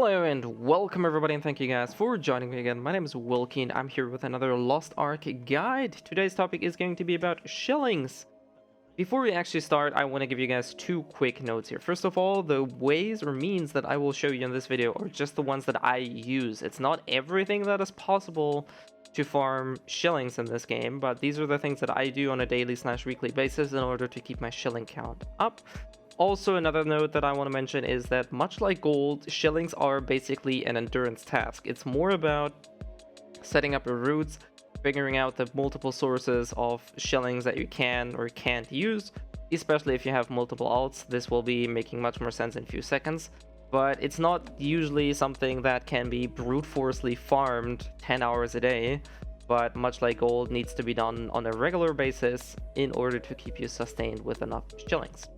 Hello and welcome everybody, and thank you guys for joining me again. My name is Wilkie and I'm here with another Lost Ark guide. Today's topic is going to be about shillings. Before we actually start, I want to give you guys two quick notes here. First of all, the ways or means that I will show you in this video are just the ones that I use. It's not everything that is possible to farm shillings in this game, but these are the things that I do on a daily/weekly basis in order to keep my shilling count up. Also, another note that I want to mention is that much like gold, shillings are basically an endurance task. It's more about setting up your routes, figuring out the multiple sources of shillings that you can or can't use, especially if you have multiple alts. This will be making much more sense in a few seconds, but it's not usually something that can be brute forcefully farmed 10 hours a day, but much like gold, needs to be done on a regular basis in order to keep you sustained with enough shillings.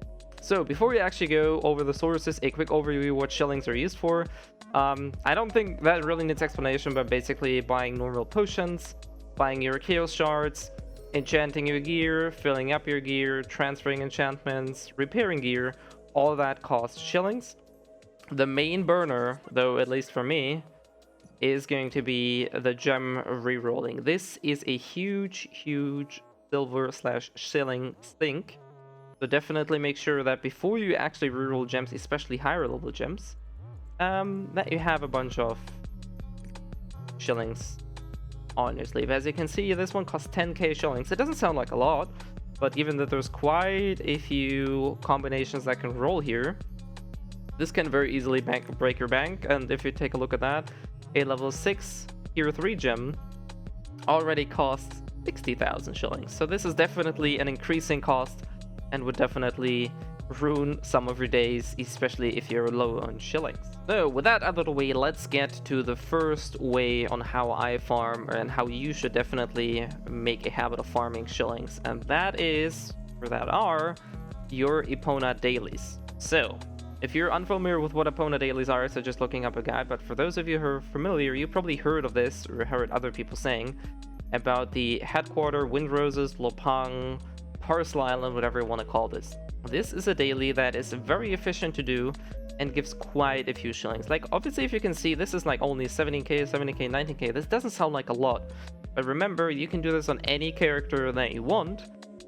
So before we actually go over the sources, a quick overview of what shillings are used for. I don't think that really needs explanation, but basically buying normal potions, buying your chaos shards, enchanting your gear, filling up your gear, transferring enchantments, repairing gear, all that costs shillings. The main burner, though, at least for me, is going to be the gem rerolling. This is a huge silver/shilling sink. So definitely make sure that before you actually reroll gems, especially higher level gems, that you have a bunch of shillings on your sleeve. As you can see, this one costs 10k shillings. It doesn't sound like a lot, but given that there's quite a few combinations that can roll here, this can very easily break your bank. And if you take a look at that, a level 6 tier 3 gem already costs 60,000 shillings. So this is definitely an increasing cost and would definitely ruin some of your days, especially if you're low on shillings. So with that out of the way, let's get to the first way on how I farm and how you should definitely make a habit of farming shillings, and that is, or that are, your Epona dailies. So if you're unfamiliar with what Epona dailies are, so just looking up a guide, but for those of you who are familiar, you probably heard of this or heard other people saying about the headquarter, Windroses, Lopand, Parcel Island, whatever you want to call this. This is a daily that is very efficient to do and gives quite a few shillings. Like, obviously, if you can see, this is like only 17k, 70k, 19k. This doesn't sound like a lot, but remember, you can do this on any character that you want,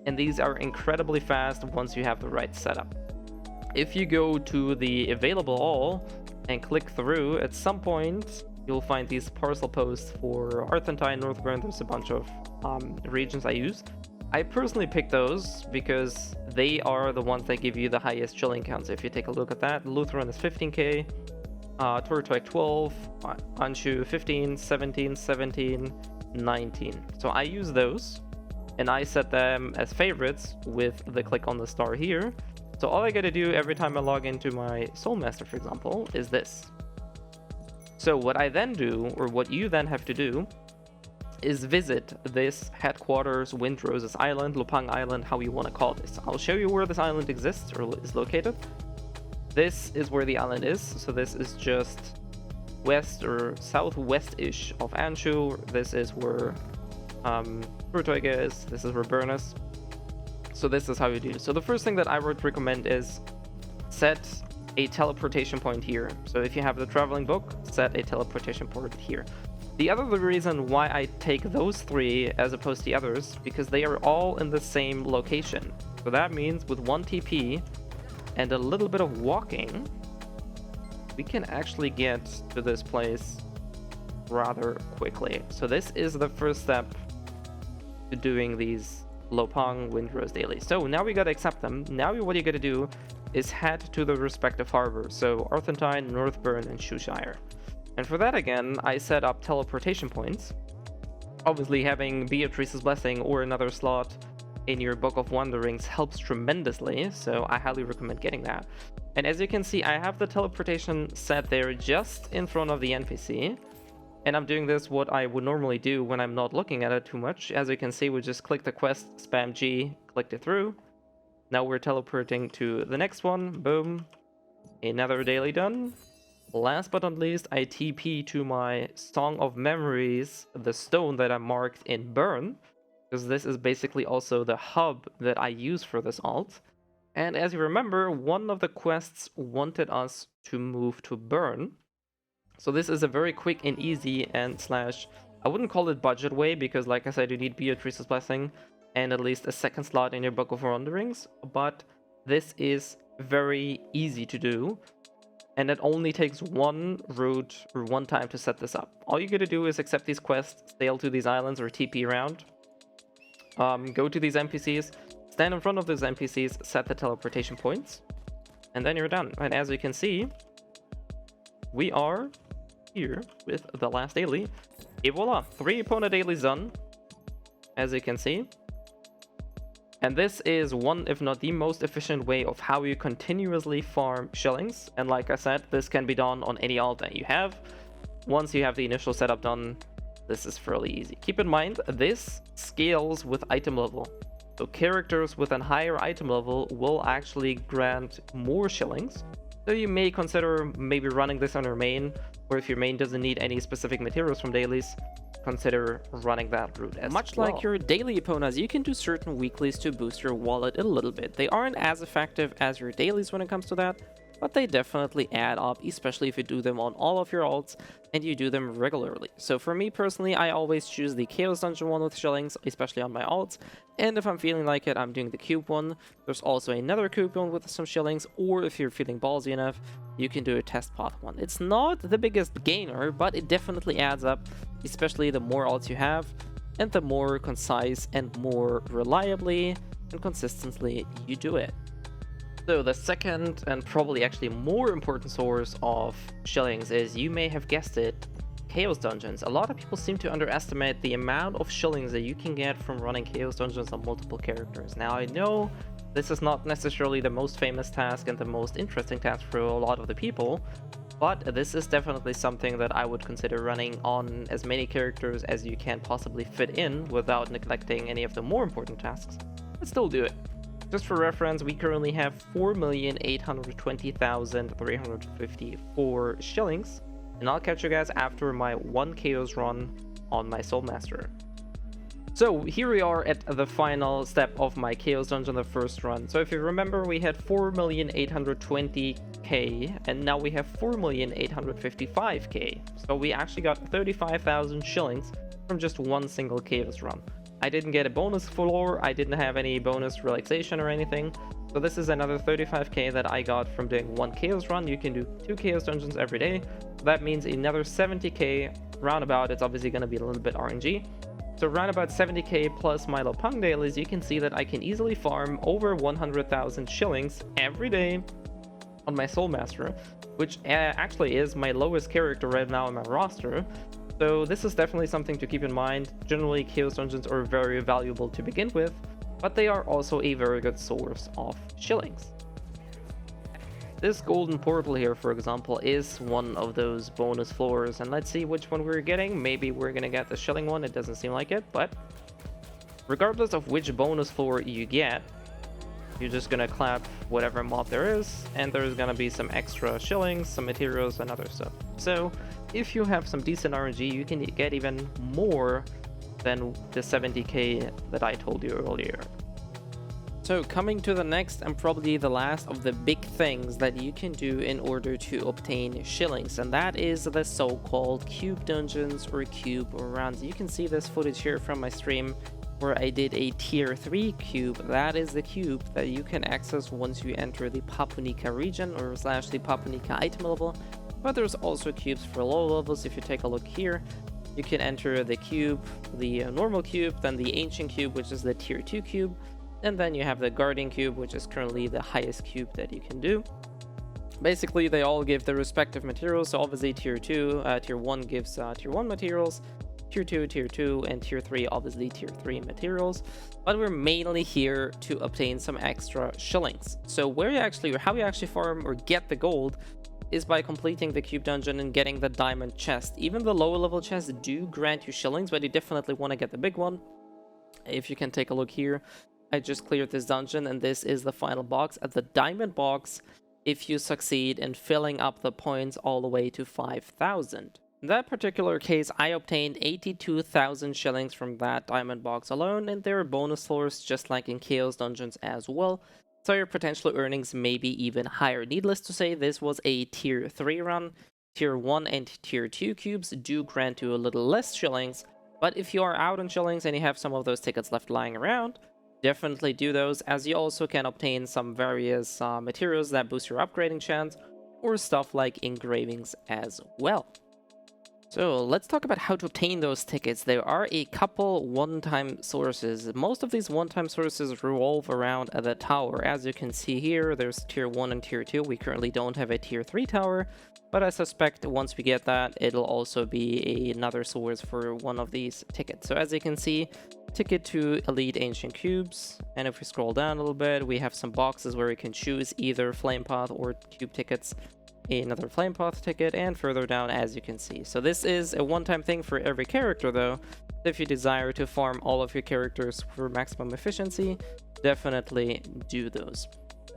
and these are incredibly fast once you have the right setup. If you go to the available all and click through, at some point you'll find these parcel posts for Argentine, Northburn. There's a bunch of regions I use. I personally picked those because they are the ones that give you the highest shilling counts. If you take a look at that, Lutheran is 15k, Tortoise 12, Anshu 15, 17, 17, 19. So I use those, and I set them as favorites with the click on the star here. So all I gotta do every time I log into my Soulmaster, for example, is this. So what I then do, or what you then have to do, is visit this headquarters, Windrose's Island, Lopand Island, how you want to call this. I'll show you where this island exists or is located. This is where the island is. So this is just west or southwest-ish of Anshu. This is where Frutoig is. This is where Burn is. So this is how you do. So the first thing that I would recommend is set a teleportation point here. So if you have the traveling book, set a teleportation point here. The other reason why I take those three as opposed to the others, because they are all in the same location. So that means with one TP and a little bit of walking, we can actually get to this place rather quickly. So this is the first step to doing these Lopand Windrose dailies. So now we gotta accept them. Now what you gotta do is head to the respective harbors. So Argentine, Northburn, and Shoeshire. And for that, again, I set up teleportation points. Obviously, having Beatrice's Blessing or another slot in your Book of Wanderings helps tremendously, so I highly recommend getting that. And as you can see, I have the teleportation set there just in front of the NPC. And I'm doing this what I would normally do when I'm not looking at it too much. As you can see, we just click the quest, spam G, clicked it through. Now we're teleporting to the next one. Boom. Another daily done. Last but not least, I TP to my Song of Memories, the stone that I marked in Burn, because this is basically also the hub that I use for this alt. And as you remember, one of the quests wanted us to move to Burn, So this is a very quick and easy and slash, I wouldn't call it budget way, because like I said, you need Beatrice's Blessing and at least a second slot in your Book of Wanderings, but this is very easy to do, and it only takes one route or one time to set this up. All you gotta do is accept these quests, sail to these islands or TP around, go to these NPCs, stand in front of those NPCs, set the teleportation points, and then you're done. And as you can see, we are here with the last daily. Et voila, 3 Epona dailies done, as you can see. And this is one, if not the most efficient way of how you continuously farm shillings. And like I said, this can be done on any alt that you have. Once you have the initial setup done, this is fairly easy. Keep in mind, this scales with item level. So characters with a higher item level will actually grant more shillings. So you may consider maybe running this on your main, or if your main doesn't need any specific materials from dailies, consider running that route as Much well. like your daily Eponas, you can do certain weeklies to boost your wallet a little bit. They aren't as effective as your dailies when it comes to that, but they definitely add up, especially if you do them on all of your alts and you do them regularly. So for me personally, I always choose the Chaos Dungeon one with shillings, especially on my alts, and if I'm feeling like it, I'm doing the cube one. There's also another cube one with some shillings, or if you're feeling ballsy enough, you can do a test path one. It's not the biggest gainer, but it definitely adds up, especially the more alts you have, and the more concise and more reliably and consistently you do it. So the second and probably actually more important source of shillings is, you may have guessed it, Chaos Dungeons. A lot of people seem to underestimate the amount of shillings that you can get from running Chaos Dungeons on multiple characters. Now I know this is not necessarily the most famous task and the most interesting task for a lot of the people, but this is definitely something that I would consider running on as many characters as you can possibly fit in without neglecting any of the more important tasks, but still do it. Just for reference, we currently have 4,820,354 shillings, and I'll catch you guys after my 1 Chaos run on my Soul Master. So here we are at the final step of my Chaos Dungeon, the first run. So if you remember, we had 4,820,000, and now we have 4,855,000. So we actually got 35,000 shillings from just one single Chaos run. I didn't get a bonus floor, I didn't have any bonus relaxation or anything, so this is another 35k that I got from doing 1 Chaos run. You can do 2 Chaos Dungeons every day, so that means another 70k roundabout. It's obviously going to be a little bit RNG, so roundabout 70k plus my Lopand dailies, you can see that I can easily farm over 100,000 shillings every day on my Soul Master, which actually is my lowest character right now in my roster. So this is definitely something to keep in mind. Generally, Chaos Dungeons are very valuable to begin with, but they are also a very good source of shillings. This golden portal here, for example, is one of those bonus floors, and let's see which one we're getting. Maybe we're gonna get the shilling one, it doesn't seem like it, but regardless of which bonus floor you get, you're just gonna clap whatever mob there is, and there's gonna be some extra shillings, some materials, and other stuff. So if you have some decent RNG, you can get even more than the 70k that I told you earlier. So coming to the next and probably the last of the big things that you can do in order to obtain shillings, and that is the so-called cube dungeons or cube runs. You can see this footage here from my stream where I did a tier 3 cube. That is the cube that you can access once you enter the Papunica region or slash the Papunica item level, but there's also cubes for low levels. If you take a look here, you can enter the cube, the normal cube, then the ancient cube, which is the tier 2 cube, and then you have the guardian cube, which is currently the highest cube that you can do. Basically, they all give the respective materials. So obviously tier 1 gives tier 1 materials, tier 2, and tier 3 obviously tier 3 materials, but we're mainly here to obtain some extra shillings. So how you actually farm or get the gold is by completing the cube dungeon and getting the diamond chest. Even the lower level chests do grant you shillings, but you definitely want to get the big one. If you can take a look here, I just cleared this dungeon, and this is the final box. At the diamond box, if you succeed in filling up the points all the way to 5,000. In that particular case, I obtained 82,000 shillings from that diamond box alone, and there are bonus floors just like in Chaos Dungeons as well, so your potential earnings may be even higher. Needless to say, this was a tier 3 run, Tier 1 and Tier 2 cubes do grant you a little less shillings, but if you are out on shillings and you have some of those tickets left lying around, definitely do those, as you also can obtain some various materials that boost your upgrading chance, or stuff like engravings as well. So let's talk about how to obtain those tickets. There are a couple one-time sources. Most of these one-time sources revolve around the tower. As you can see here, there's tier 1 and tier 2. We currently don't have a tier 3 tower, but I suspect once we get that, it'll also be another source for one of these tickets. So as you can see, ticket to Elite Ancient Cubes, and if we scroll down a little bit, we have some boxes where we can choose either Flame Path or Cube tickets, another Flame Path ticket, and further down, as you can see. So this is a one-time thing for every character though. If you desire to farm all of your characters for maximum efficiency, definitely do those.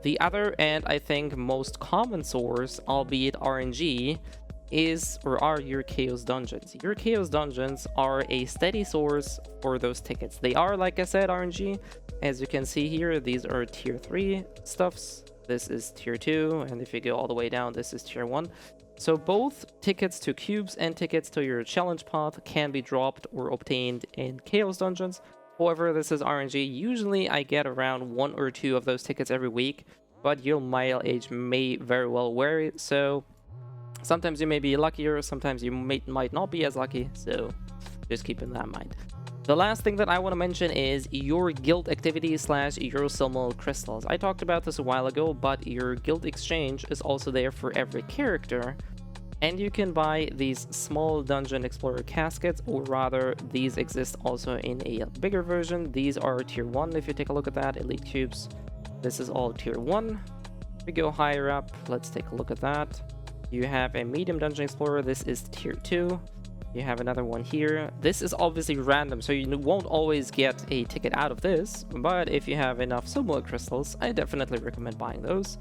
The other, and I think most common source, albeit RNG, are your Chaos Dungeons. Your Chaos Dungeons are a steady source for those tickets. They are, like I said, RNG. As you can see here, these are tier 3 stuffs. This is tier 2, and if you go all the way down, this is tier 1. So both tickets to cubes and tickets to your challenge path can be dropped or obtained in Chaos Dungeons. However, this is RNG. Usually I get around 1 or 2 of those tickets every week, but your mileage may very well vary. So sometimes you may be luckier, sometimes you might not be as lucky, so just keeping that in mind. The last thing that I want to mention is your guild activity / your Silmal crystals. I talked about this a while ago, but your guild exchange is also there for every character, and you can buy these small dungeon explorer caskets, or rather these exist also in a bigger version. These are tier 1 if you take a look at that, elite cubes. This is all tier 1. We go higher up, let's take a look at that. You have a medium dungeon explorer, this is tier 2. You have another one here. This is obviously random, so you won't always get a ticket out of this, but if you have enough Silmal crystals, I definitely recommend buying those.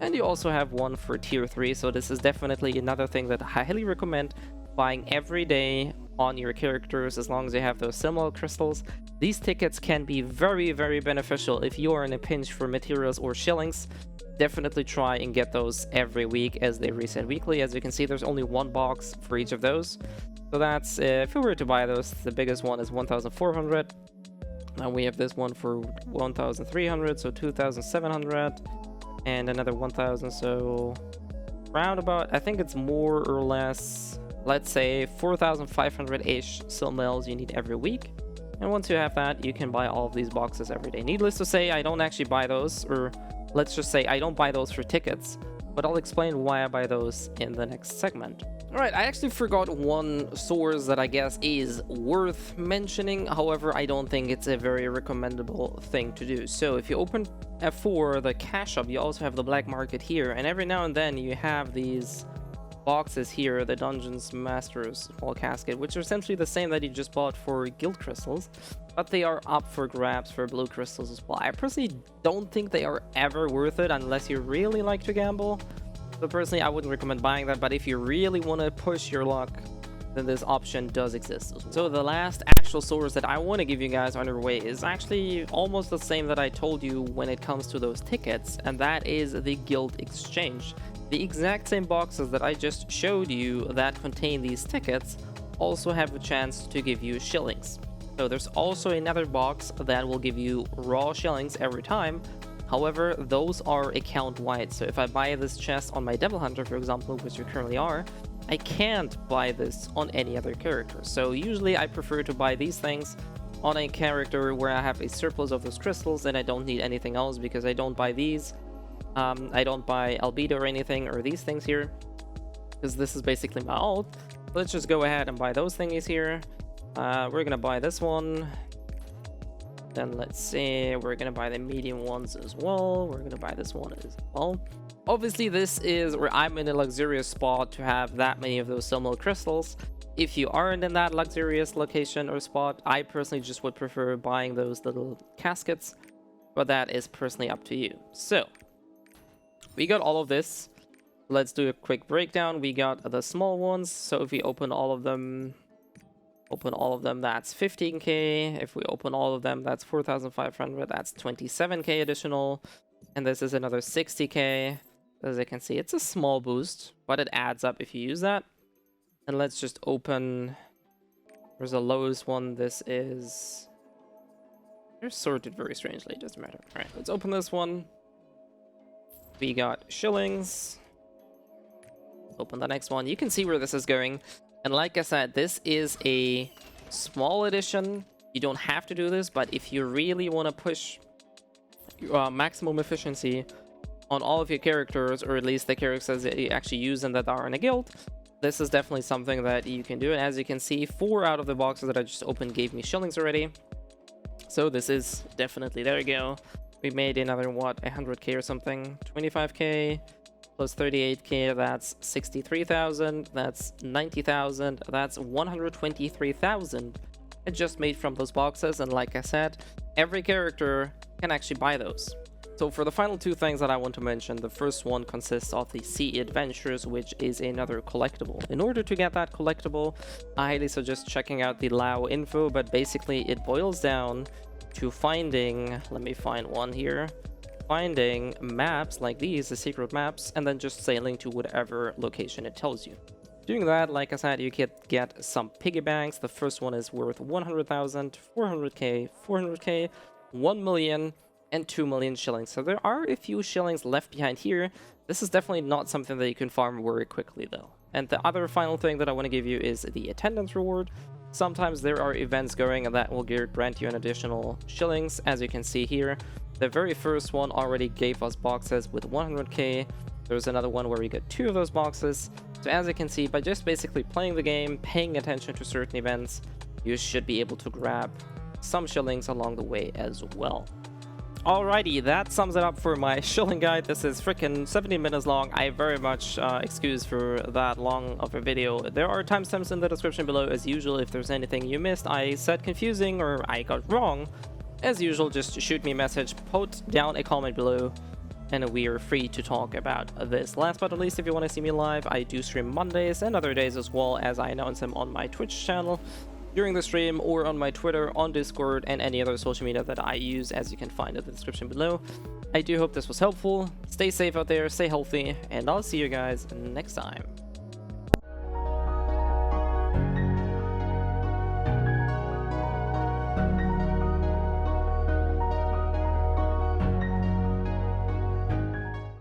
And you also have one for tier 3, so this is definitely another thing that I highly recommend buying every day on your characters, as long as you have those Silmal crystals. These tickets can be very, very beneficial if you are in a pinch for materials or shillings. Definitely try and get those every week as they reset weekly. As you can see, there's only one box for each of those. So that's, if we were to buy those, the biggest one is 1,400. Now we have this one for 1,300, so 2,700. And another 1,000, so roundabout, I think it's more or less, let's say 4,500-ish Silmals you need every week. And once you have that, you can buy all of these boxes every day. Needless to say, I don't actually buy those, or let's just say I don't buy those for tickets, but I'll explain why I buy those in the next segment. Alright, I actually forgot one source that I guess is worth mentioning. However, I don't think it's a very recommendable thing to do. So if you open F4, the cash shop, you also have the black market here, and every now and then you have these boxes here, the Dungeons Masters small casket, which are essentially the same that you just bought for guild crystals, but they are up for grabs for blue crystals as well. I personally don't think they are ever worth it unless you really like to gamble. So personally, I wouldn't recommend buying that, but if you really want to push your luck, then this option does exist as well. So the last actual source that I want to give you guys on your way is actually almost the same that I told you when it comes to those tickets, and that is the guild exchange. The exact same boxes that I just showed you that contain these tickets also have a chance to give you shillings. So there's also another box that will give you raw shillings every time. However, those are account-wide, so if I buy this chest on my Devil Hunter, for example, which you currently are, I can't buy this on any other character. So usually I prefer to buy these things on a character where I have a surplus of those crystals and I don't need anything else, because I don't buy these. I don't buy Albedo or anything, or these things here, because this is basically my ult. Let's just go ahead and buy those thingies here. We're gonna buy this one. Then let's see, we're gonna buy the medium ones as well. We're gonna buy this one as well. Obviously, this is where I'm in a luxurious spot to have that many of those Silmal crystals. If you aren't in that luxurious location or spot, I personally just would prefer buying those little caskets, but that is personally up to you. So we got all of this. Let's do a quick breakdown. We got the small ones, so if we open all of them, that's 15k. If we open all of them, that's 4,500. That's 27k additional. And this is another 60k. As you can see, it's a small boost, but it adds up if you use that. And let's just open... There's the lowest one. This is... They're sorted very strangely, it doesn't matter. Alright, let's open this one. We got Shillings. Open the next one. You can see where this is going. And like I said, this is a small edition. You don't have to do this, but if you really want to push maximum efficiency on all of your characters, or at least the characters that you actually use and that are in a guild, this is definitely something that you can do. And as you can see, 4 out of the boxes that I just opened gave me Shillings already. So this is definitely, there you go. We made another, what, 100k or something? 25k plus 38k, that's 63,000, that's 90,000, that's 123,000 I just made from those boxes. And like I said, every character can actually buy those. So for the final 2 things that I want to mention, the first one consists of the Sea Adventures, which is another collectible. In order to get that collectible, I highly suggest checking out the Lao info, but basically it boils down to finding, let me find one here, finding maps like these, the secret maps, and then just sailing to whatever location it tells you. Doing that, like I said, you can get some piggy banks. The first one is worth 100,000, 400k, 400k, 1 million, and 2 million shillings. So there are a few shillings left behind here. This is definitely not something that you can farm very quickly though. And the other final thing that I want to give you is the attendance reward. Sometimes there are events going and that will grant you an additional shillings. As you can see here, the very first one already gave us boxes with 100k. There's another one where we get 2 of those boxes. So as you can see, by just basically playing the game, paying attention to certain events, you should be able to grab some shillings along the way as well. Alrighty, that sums it up for my shilling guide. This is freaking 17 minutes long. I very much excuse for that long of a video. There are timestamps in the description below as usual. If there's anything you missed, I said confusing, or I got wrong, as usual, just shoot me a message, put down a comment below, and we are free to talk about this. Last but not least, if you want to see me live, I do stream Mondays and other days as well, as I announce them on my Twitch channel during the stream, or on my Twitter, on Discord, and any other social media that I use, as you can find in the description below. I do hope this was helpful. Stay safe out there, stay healthy, and I'll see you guys next time.